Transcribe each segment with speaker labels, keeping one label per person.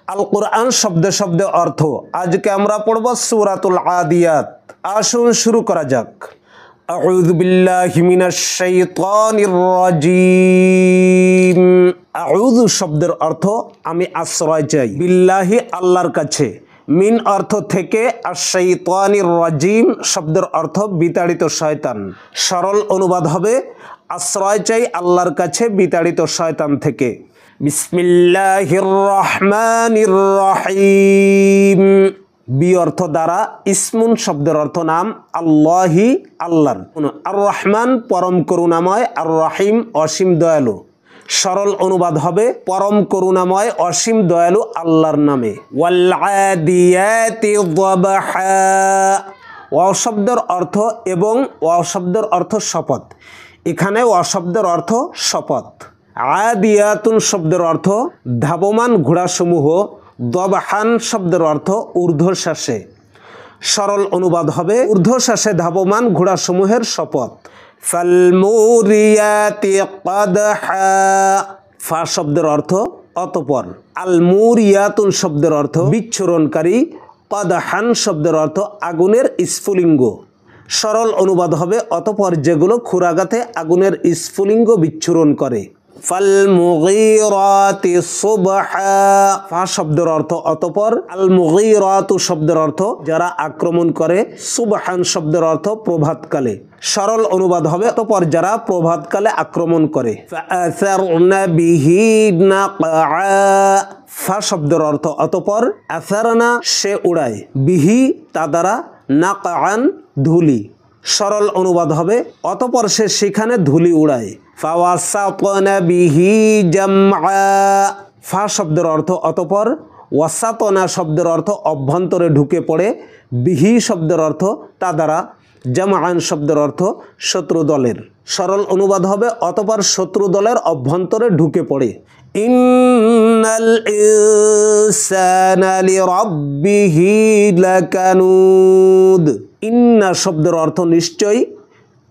Speaker 1: আল কোরআন শব্দে শব্দে অর্থ। আজকে আমরা পড়ব সূরাতুল আদিয়াত। আসুন শুরু করা যাক। আউযু বিল্লাহি মিনাশ শাইতানির রাজিম। আউযু শব্দের অর্থ আমি আশ্রয় চাই, বিল্লাহি আল্লাহর কাছে, মিন অর্থ থেকে, আর শাইতানির রাজিম শব্দের অর্থ বিতাড়িত শয়তান। সরল অনুবাদ হবে আশ্রয় চাই আল্লাহর কাছে বিতাড়িত শয়তান থেকে। বিসমিল্লাহির রহমানির রহিম। বি অর্থ দ্বারা, ইসমুন শব্দের অর্থ নাম, আল্লাহি আল্লাহর, আর রহমান পরম করুণাময়, আর রহিম অসীম দয়ালু। সরল অনুবাদ হবে পরম করুণাময় অসীম দয়ালু আল্লাহর নামে। ওয়াল আদিয়াতি যাবহা। ওয়া শব্দের অর্থ এবং ওয়া শব্দের অর্থ শপথ। এখানে ওয়া শব্দের অর্থ শপথ। আদিয়াতুন শব্দের অর্থ ধাবমান ঘোড়াসমূহ। দবহান শব্দের অর্থ ঊর্ধ্বশ্বাসে। সরল অনুবাদ হবে ঊর্ধ্বশ্বাসে ধাবমান ঘোড়াসমূহের শপথ। ফালমুরিয়াতি কাদহা। ফা শব্দের অর্থ অতঃপর। আলমুরিয়াতুন শব্দের অর্থ বিচ্ছুরণকারী। কাদহান শব্দের অর্থ আগুনের স্ফুলিঙ্গ। সরল অনুবাদ হবে অতঃপর যেগুলো ক্ষুরাঘাতে আগুনের স্ফুলিঙ্গ বিচ্ছুরণ করে। ফালমুগীরাতি সুবহা। ফা শব্দের অর্থ অতঃপর। আল মুগীরাতু শব্দের অর্থ যারা আক্রমণ করে। সুবহান শব্দের অর্থ প্রভাতকালে। সরল অনুবাদ হবে অতঃপর যারা প্রভাতকালে আক্রমণ করে। ফাআসারনা বিহি নাকআ। ফা শব্দের অর্থ অতঃপর। আসারনা সে উড়ায়, বিহি তা দ্বারা, নাকআন ধুলি। সরল অনুবাদ হবে অতঃপর সে সেখানে ধুলি উড়ায়। ফাওয়াসাতনা বিহি জামআ। ফা শব্দের অর্থ অতঃপর। ওয়াসাতনা শব্দের অর্থ অভ্যন্তরে ঢুকে পড়ে। বিহি শব্দের অর্থ তা দ্বারা। জামআন শব্দের অর্থ শত্রু দলের। সরল অনুবাদ হবে অতঃপর শত্রু দলের অভ্যন্তরে ঢুকে পড়ে। ইন্নাল ইনসানা লিরাব্বিহি লাকানুদ। ইন্না শব্দের অর্থ নিশ্চয়,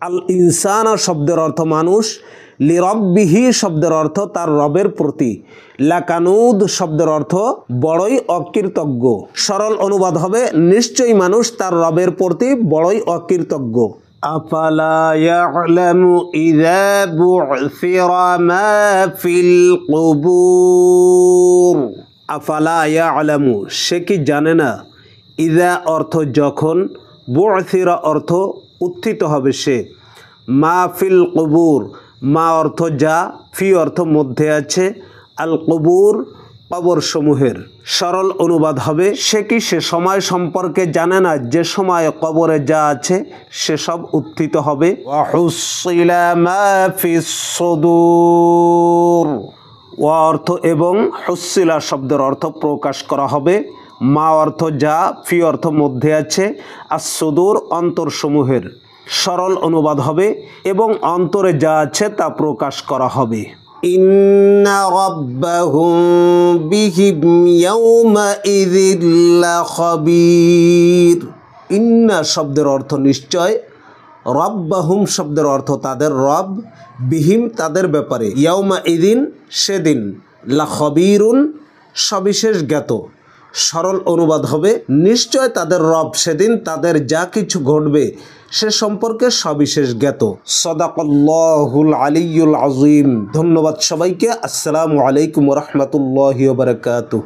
Speaker 1: আল ইনসানা শব্দের অর্থ মানুষ, লিরাব্বিহি শব্দের অর্থ তার রবের প্রতি, লাকানুদ শব্দের অর্থ বড়ই অকৃতজ্ঞ। সরল অনুবাদ হবে নিশ্চয়ই মানুষ তার রবের প্রতি বড়ই অকৃতজ্ঞ। আফালা ইয়ালামু ইযা বু'সিরা মা ফিল কুবুর। আফালা ইয়ালামু সে কি জানে না, ইযা অর্থ যখন, বু'সিরা অর্থ উত্থিত হবে সে, মা ফিল কুবুর মা অর্থ যা, ফি অর্থ মধ্যে আছে, আল কুবুর কবর সমূহের। সরল অনুবাদ হবে সে কি সে সময় সম্পর্কে জানে না যে সময় কবরে যা আছে সেসব উত্থিত হবে। ওয়াহুসিলা মা ফিস সুদূর। ওয়া অর্থ এবং, হুসিলা শব্দের অর্থ প্রকাশ করা হবে, মা অর্থ যা, ফি অর্থ মধ্যে আছে, আস-সুদূর অন্তরসমূহের। সরল অনুবাদ হবে এবং অন্তরে যা আছে তা প্রকাশ করা হবে। ইন্না রাব্বাহুম বিহিম ইয়াওমাইযিন লাখাবীর। ইন্না শব্দের অর্থ নিশ্চয়, রাব্বাহুম শব্দের অর্থ তাদের রব, বিহিম তাদের ব্যাপারে, ইয়াওমাইযিন সেদিন, লাখাবীরুন সবিশেষ জ্ঞাত। সরল অনুবাদ হবে নিশ্চয় তাদের রব সেদিন তাদের যা কিছু ঘটবে সে সম্পর্কে সবিশেষ জ্ঞাত। সাদাকাল্লাহুল আলিয়্যুল আযীম। ধন্যবাদ সবাইকে। আসসালামু আলাইকুম ওয়া রাহমাতুল্লাহি ওয়া বারাকাতুহু।